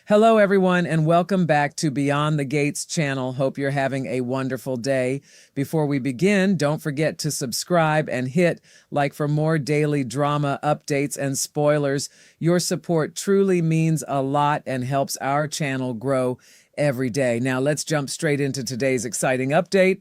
Hello, everyone, and welcome back to Beyond the Gates channel. Hope you're having a wonderful day. Before we begin, don't forget to subscribe and hit like for more daily drama updates and spoilers. Your support truly means a lot and helps our channel grow every day. Now, let's jump straight into today's exciting update.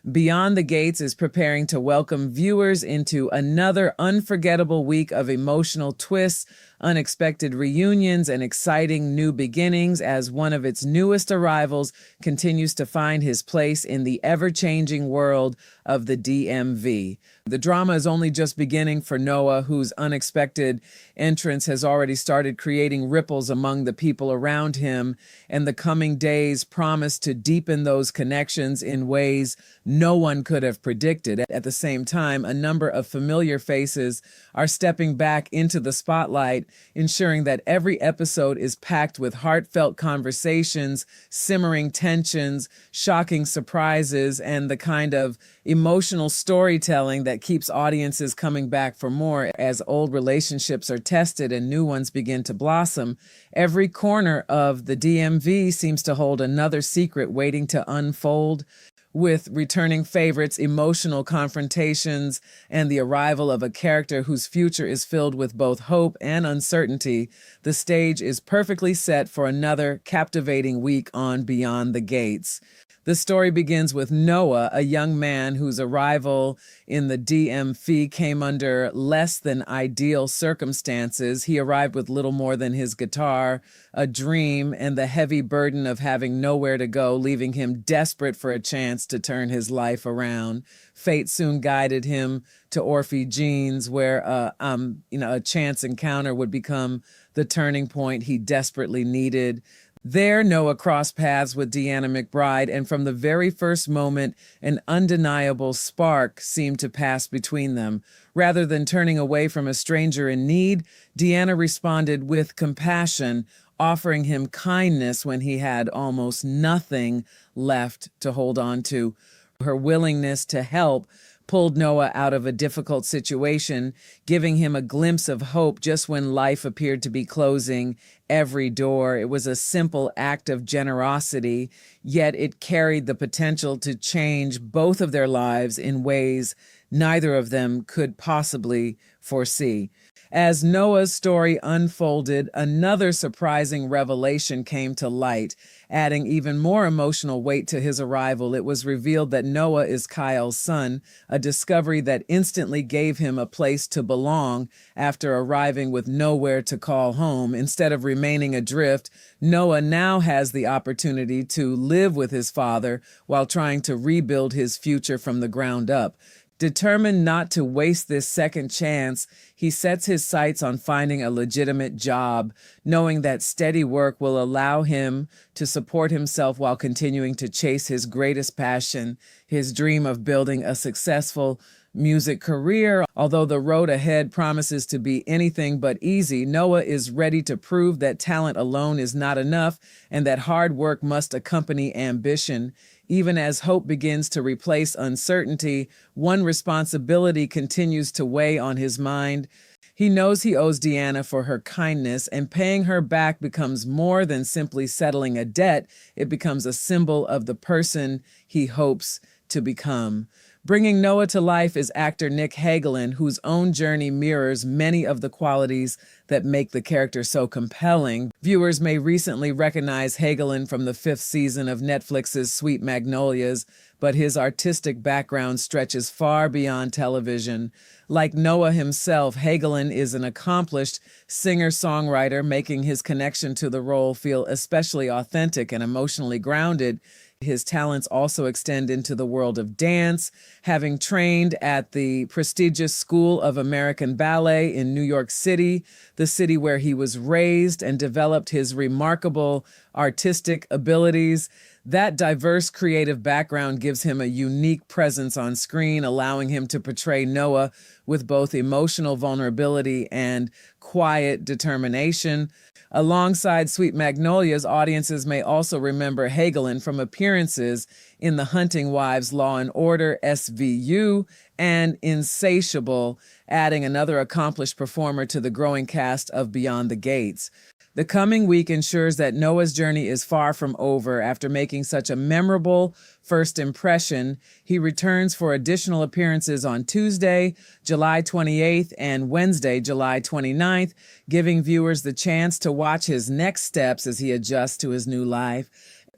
Beyond the Gates is preparing to welcome viewers into another unforgettable week of emotional twists, unexpected reunions, and exciting new beginnings as one of its newest arrivals continues to find his place in the ever-changing world of the DMV. The drama is only just beginning for Noah, whose unexpected entrance has already started creating ripples among the people around him, and the coming days promise to deepen those connections in ways no one could have predicted. At the same time, a number of familiar faces are stepping back into the spotlight, ensuring that every episode is packed with heartfelt conversations, simmering tensions, shocking surprises, and the kind of emotional storytelling that keeps audiences coming back for more. As old relationships are tested and new ones begin to blossom, every corner of the DMV seems to hold another secret waiting to unfold. With returning favorites, emotional confrontations, and the arrival of a character whose future is filled with both hope and uncertainty, the stage is perfectly set for another captivating week on Beyond the Gates. The story begins with Noah, a young man whose arrival in the DMV came under less than ideal circumstances. He arrived with little more than his guitar, a dream, and the heavy burden of having nowhere to go, leaving him desperate for a chance to turn his life around. Fate soon guided him to Orphe Jeans, where a chance encounter would become the turning point he desperately needed. There, Noah crossed paths with Deanna McBride, and from the very first moment, an undeniable spark seemed to pass between them. Rather than turning away from a stranger in need, Deanna responded with compassion, offering him kindness when he had almost nothing left to hold on to. Her willingness to help pulled Noah out of a difficult situation, giving him a glimpse of hope just when life appeared to be closing every door. It was a simple act of generosity, yet it carried the potential to change both of their lives in ways neither of them could possibly foresee. As Noah's story unfolded, another surprising revelation came to light, adding even more emotional weight to his arrival. It was revealed that Noah is Kial's son, a discovery that instantly gave him a place to belong after arriving with nowhere to call home. Instead of remaining adrift, Noah now has the opportunity to live with his father while trying to rebuild his future from the ground up. Determined not to waste this second chance, he sets his sights on finding a legitimate job, knowing that steady work will allow him to support himself while continuing to chase his greatest passion, his dream of building a successful music career. Although the road ahead promises to be anything but easy, Noah is ready to prove that talent alone is not enough and that hard work must accompany ambition. Even as hope begins to replace uncertainty, one responsibility continues to weigh on his mind. He knows he owes Deanna for her kindness, and paying her back becomes more than simply settling a debt. It becomes a symbol of the person he hopes to become. Bringing Noah to life is actor Nick Hagelin, whose own journey mirrors many of the qualities that make the character so compelling. Viewers may recently recognize Hagelin from the 5th season of Netflix's Sweet Magnolias, but his artistic background stretches far beyond television. Like Noah himself, Hagelin is an accomplished singer-songwriter, making his connection to the role feel especially authentic and emotionally grounded. His talents also extend into the world of dance, having trained at the prestigious School of American Ballet in New York City, the city where he was raised, and developed his remarkable artistic abilities. That diverse creative background gives him a unique presence on screen, allowing him to portray Noah with both emotional vulnerability and quiet determination. Alongside Sweet Magnolias, audiences may also remember Hagelin from appearances in The Hunting Wives, Law and Order, SVU, and Insatiable, adding another accomplished performer to the growing cast of Beyond the Gates. The coming week ensures that Noah's journey is far from over. After making such a memorable first impression, he returns for additional appearances on Tuesday, July 28th and Wednesday, July 29th, giving viewers the chance to watch his next steps as he adjusts to his new life.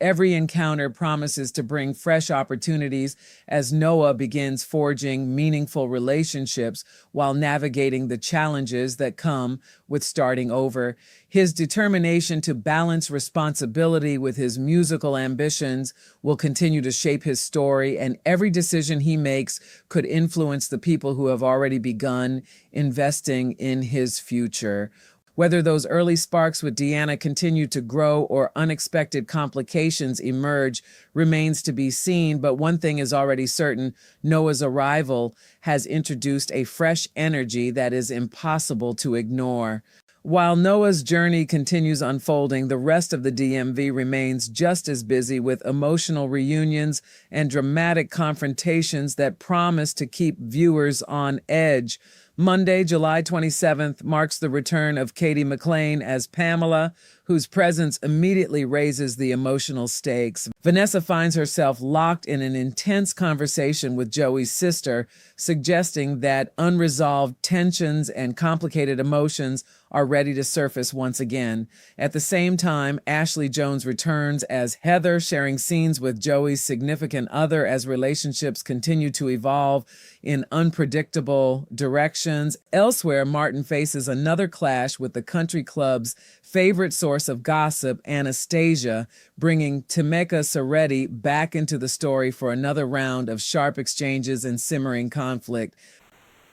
Every encounter promises to bring fresh opportunities as Noah begins forging meaningful relationships while navigating the challenges that come with starting over. His determination to balance responsibility with his musical ambitions will continue to shape his story, and every decision he makes could influence the people who have already begun investing in his future. Whether those early sparks with Deanna continue to grow or unexpected complications emerge remains to be seen, but one thing is already certain: Noah's arrival has introduced a fresh energy that is impossible to ignore. While Noah's journey continues unfolding, the rest of the DMV remains just as busy with emotional reunions and dramatic confrontations that promise to keep viewers on edge. Monday, July 27th, marks the return of Katie McLean as Pamela, whose presence immediately raises the emotional stakes. Vanessa finds herself locked in an intense conversation with Joey's sister, suggesting that unresolved tensions and complicated emotions are ready to surface once again. At the same time, Ashley Jones returns as Heather, sharing scenes with Joey's significant other as relationships continue to evolve in unpredictable directions. Elsewhere, Martin faces another clash with the country club's favorite source of gossip, Anastasia, bringing Temeka Soretti back into the story for another round of sharp exchanges and simmering conflict.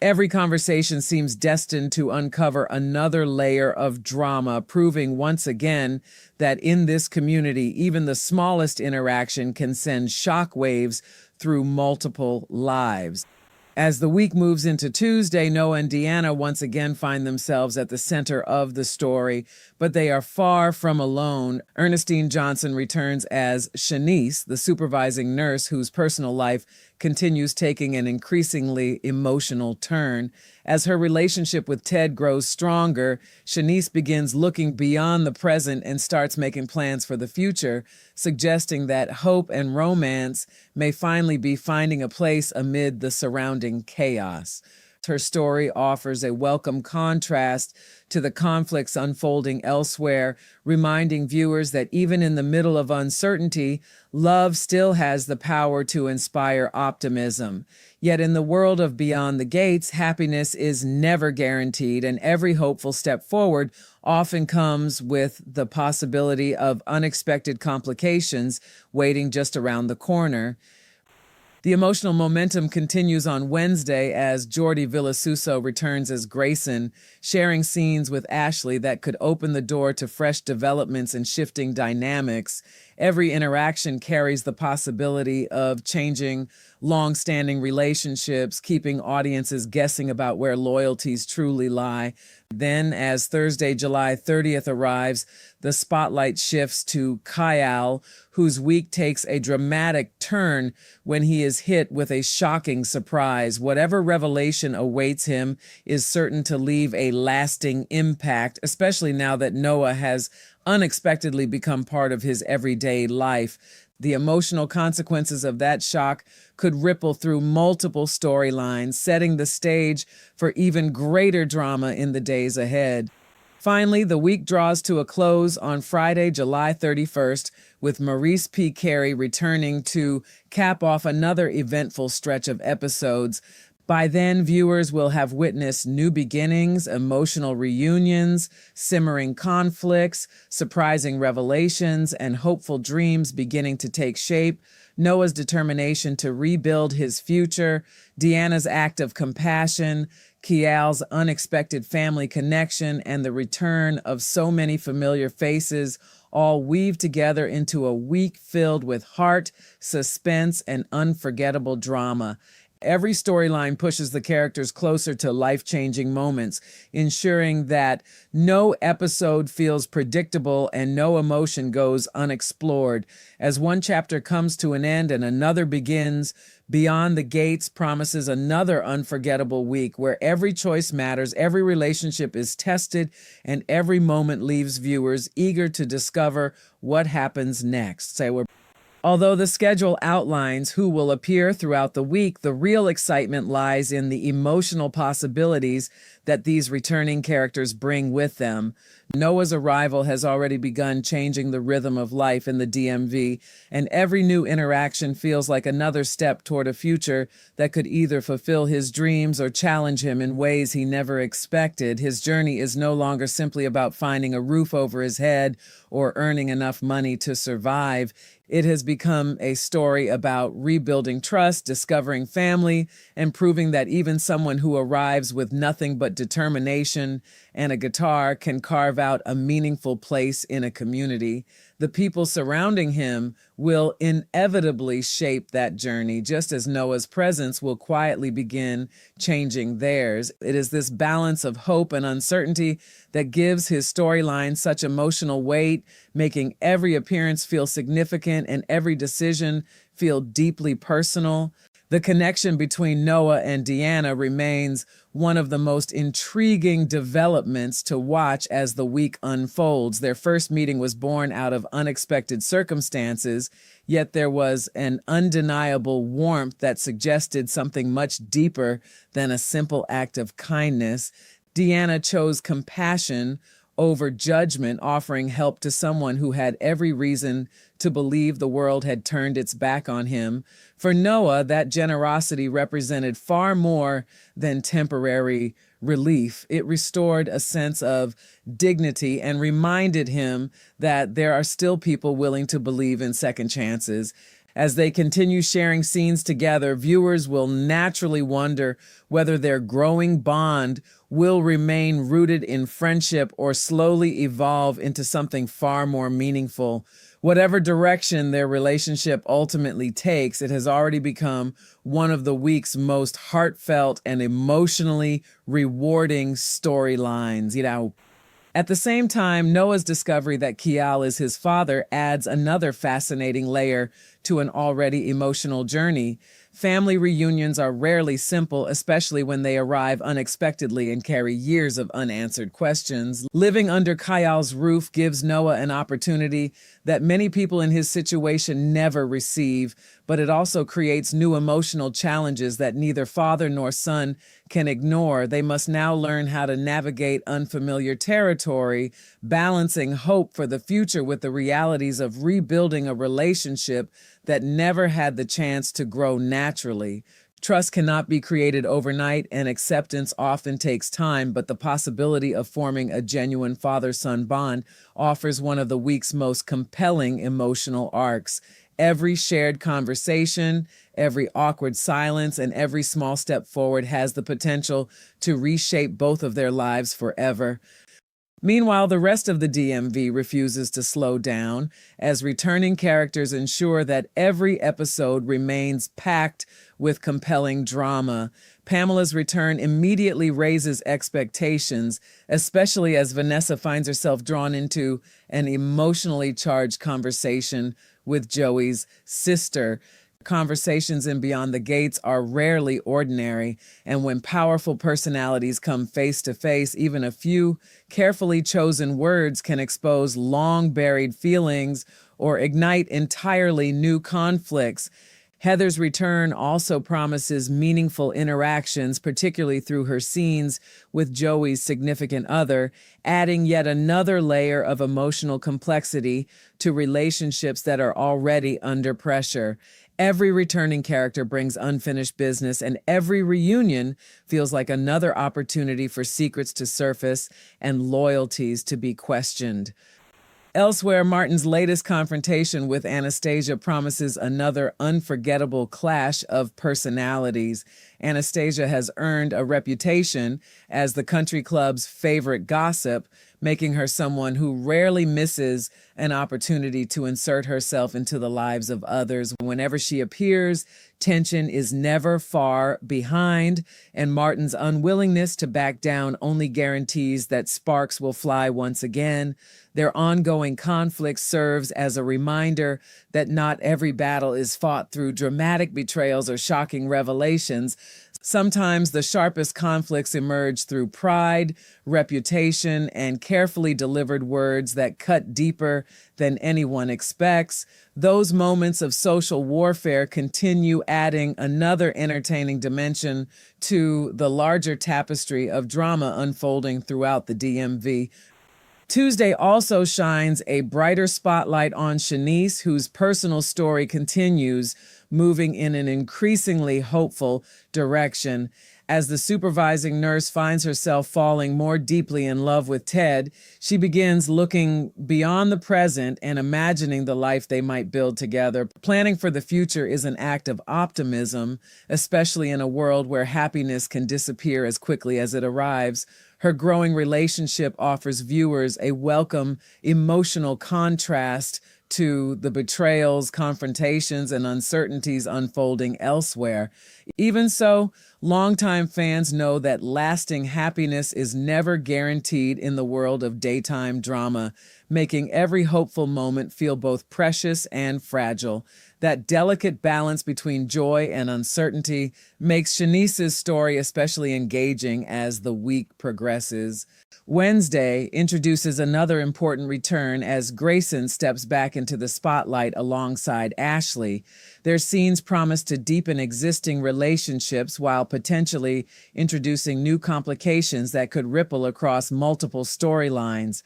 Every conversation seems destined to uncover another layer of drama, proving once again that in this community, even the smallest interaction can send shockwaves through multiple lives. As the week moves into Tuesday, Noah and Deanna once again find themselves at the center of the story, but they are far from alone. Ernestine Johnson returns as Shanice, the supervising nurse whose personal life continues taking an increasingly emotional turn. As her relationship with Ted grows stronger, Shanice begins looking beyond the present and starts making plans for the future, suggesting that hope and romance may finally be finding a place amid the surrounding chaos. Her story offers a welcome contrast to the conflicts unfolding elsewhere, reminding viewers that even in the middle of uncertainty, love still has the power to inspire optimism. Yet in the world of Beyond the Gates, happiness is never guaranteed, and every hopeful step forward often comes with the possibility of unexpected complications waiting just around the corner. The emotional momentum continues on Wednesday as Jordi Villasuso returns as Grayson, sharing scenes with Ashley that could open the door to fresh developments and shifting dynamics. Every interaction carries the possibility of changing long-standing relationships, keeping audiences guessing about where loyalties truly lie. Then, as Thursday, July 30th arrives, the spotlight shifts to Kial, whose week takes a dramatic turn when he is hit with a shocking surprise. Whatever revelation awaits him is certain to leave a lasting impact, especially now that Noah has unexpectedly become part of his everyday life. The emotional consequences of that shock could ripple through multiple storylines, setting the stage for even greater drama in the days ahead. Finally, the week draws to a close on Friday, July 31st, with Maurice P. Carey returning to cap off another eventful stretch of episodes. By then, viewers will have witnessed new beginnings, emotional reunions, simmering conflicts, surprising revelations, and hopeful dreams beginning to take shape. Noah's determination to rebuild his future, Deanna's act of compassion, Kial's unexpected family connection, and the return of so many familiar faces all weave together into a week filled with heart, suspense, and unforgettable drama. Every storyline pushes the characters closer to life-changing moments, ensuring that no episode feels predictable and no emotion goes unexplored. As one chapter comes to an end and another begins, Beyond the Gates promises another unforgettable week where every choice matters, every relationship is tested, and every moment leaves viewers eager to discover what happens next. Although the schedule outlines who will appear throughout the week, the real excitement lies in the emotional possibilities that these returning characters bring with them. Noah's arrival has already begun changing the rhythm of life in the DMV, and every new interaction feels like another step toward a future that could either fulfill his dreams or challenge him in ways he never expected. His journey is no longer simply about finding a roof over his head or earning enough money to survive. It has become a story about rebuilding trust, discovering family, and proving that even someone who arrives with nothing but determination and a guitar can carve out a meaningful place in a community. The people surrounding him will inevitably shape that journey, just as Noah's presence will quietly begin changing theirs. It is this balance of hope and uncertainty that gives his storyline such emotional weight, making every appearance feel significant and every decision feel deeply personal. The connection between Noah and Deanna remains one of the most intriguing developments to watch as the week unfolds. Their first meeting was born out of unexpected circumstances, yet there was an undeniable warmth that suggested something much deeper than a simple act of kindness. Deanna chose compassion over judgment, offering help to someone who had every reason to believe the world had turned its back on him. For Noah, that generosity represented far more than temporary relief. It restored a sense of dignity and reminded him that there are still people willing to believe in second chances. As they continue sharing scenes together, viewers will naturally wonder whether their growing bond will remain rooted in friendship or slowly evolve into something far more meaningful. Whatever direction their relationship ultimately takes, it has already become one of the week's most heartfelt and emotionally rewarding storylines. At the same time, Noah's discovery that Kial is his father adds another fascinating layer to an already emotional journey. Family reunions are rarely simple, especially when they arrive unexpectedly and carry years of unanswered questions. Living under Kial's roof gives Noah an opportunity that many people in his situation never receive, but it also creates new emotional challenges that neither father nor son can ignore. They must now learn how to navigate unfamiliar territory, balancing hope for the future with the realities of rebuilding a relationship that never had the chance to grow naturally. Trust cannot be created overnight, and acceptance often takes time, but the possibility of forming a genuine father-son bond offers one of the week's most compelling emotional arcs. Every shared conversation, every awkward silence, and every small step forward has the potential to reshape both of their lives forever. Meanwhile, the rest of the DMV refuses to slow down as returning characters ensure that every episode remains packed with compelling drama. Pamela's return immediately raises expectations, especially as Vanessa finds herself drawn into an emotionally charged conversation with Joey's sister. Conversations in Beyond the Gates are rarely ordinary, and when powerful personalities come face to face, even a few carefully chosen words can expose long-buried feelings or ignite entirely new conflicts. Heather's return also promises meaningful interactions, particularly through her scenes with Joey's significant other, adding yet another layer of emotional complexity to relationships that are already under pressure. Every returning character brings unfinished business, and every reunion feels like another opportunity for secrets to surface and loyalties to be questioned. Elsewhere, Martin's latest confrontation with Anastasia promises another unforgettable clash of personalities. Anastasia has earned a reputation as the country club's favorite gossip, making her someone who rarely misses an opportunity to insert herself into the lives of others. Whenever she appears, tension is never far behind, and Martin's unwillingness to back down only guarantees that sparks will fly once again. Their ongoing conflict serves as a reminder that not every battle is fought through dramatic betrayals or shocking revelations. Sometimes the sharpest conflicts emerge through pride, reputation, and carefully delivered words that cut deeper than anyone expects. Those moments of social warfare continue, adding another entertaining dimension to the larger tapestry of drama unfolding throughout the DMV. Tuesday also shines a brighter spotlight on Shanice, whose personal story continues moving in an increasingly hopeful direction. As the supervising nurse finds herself falling more deeply in love with Ted, she begins looking beyond the present and imagining the life they might build together. Planning for the future is an act of optimism, especially in a world where happiness can disappear as quickly as it arrives. Her growing relationship offers viewers a welcome emotional contrast to the betrayals, confrontations, and uncertainties unfolding elsewhere. Even so, longtime fans know that lasting happiness is never guaranteed in the world of daytime drama, making every hopeful moment feel both precious and fragile. That delicate balance between joy and uncertainty makes Shanice's story especially engaging as the week progresses. Wednesday introduces another important return as Grayson steps back into the spotlight alongside Ashley. Their scenes promise to deepen existing relationships while potentially introducing new complications that could ripple across multiple storylines.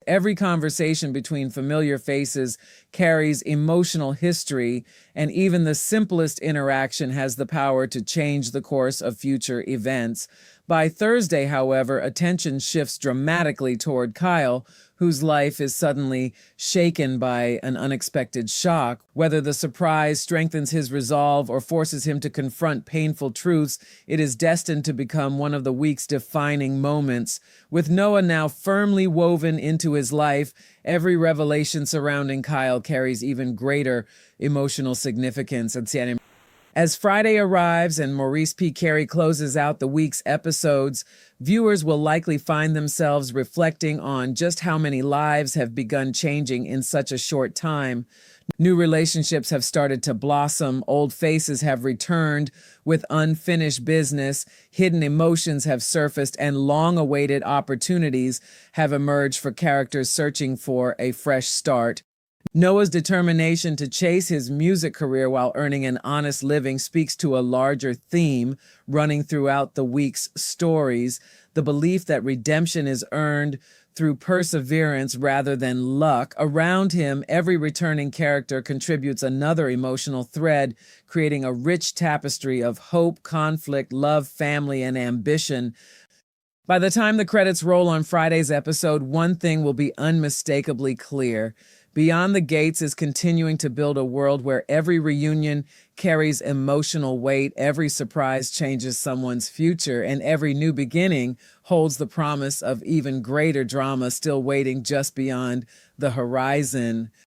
Every conversation between familiar faces carries emotional history, and even the simplest interaction has the power to change the course of future events. By Thursday, however, attention shifts dramatically toward Kial, whose life is suddenly shaken by an unexpected shock. Whether the surprise strengthens his resolve or forces him to confront painful truths, it is destined to become one of the week's defining moments. With Noah now firmly woven into his life, every revelation surrounding Kial carries even greater emotional significance. As Friday arrives and Maurice P. Carey closes out the week's episodes, viewers will likely find themselves reflecting on just how many lives have begun changing in such a short time. New relationships have started to blossom, old faces have returned with unfinished business, hidden emotions have surfaced, and long-awaited opportunities have emerged for characters searching for a fresh start. Noah's determination to chase his music career while earning an honest living speaks to a larger theme running throughout the week's stories, the belief that redemption is earned through perseverance rather than luck. Around him, every returning character contributes another emotional thread, creating a rich tapestry of hope, conflict, love, family, and ambition. By the time the credits roll on Friday's episode, one thing will be unmistakably clear. Beyond the Gates is continuing to build a world where every reunion carries emotional weight, every surprise changes someone's future, and every new beginning holds the promise of even greater drama still waiting just beyond the horizon.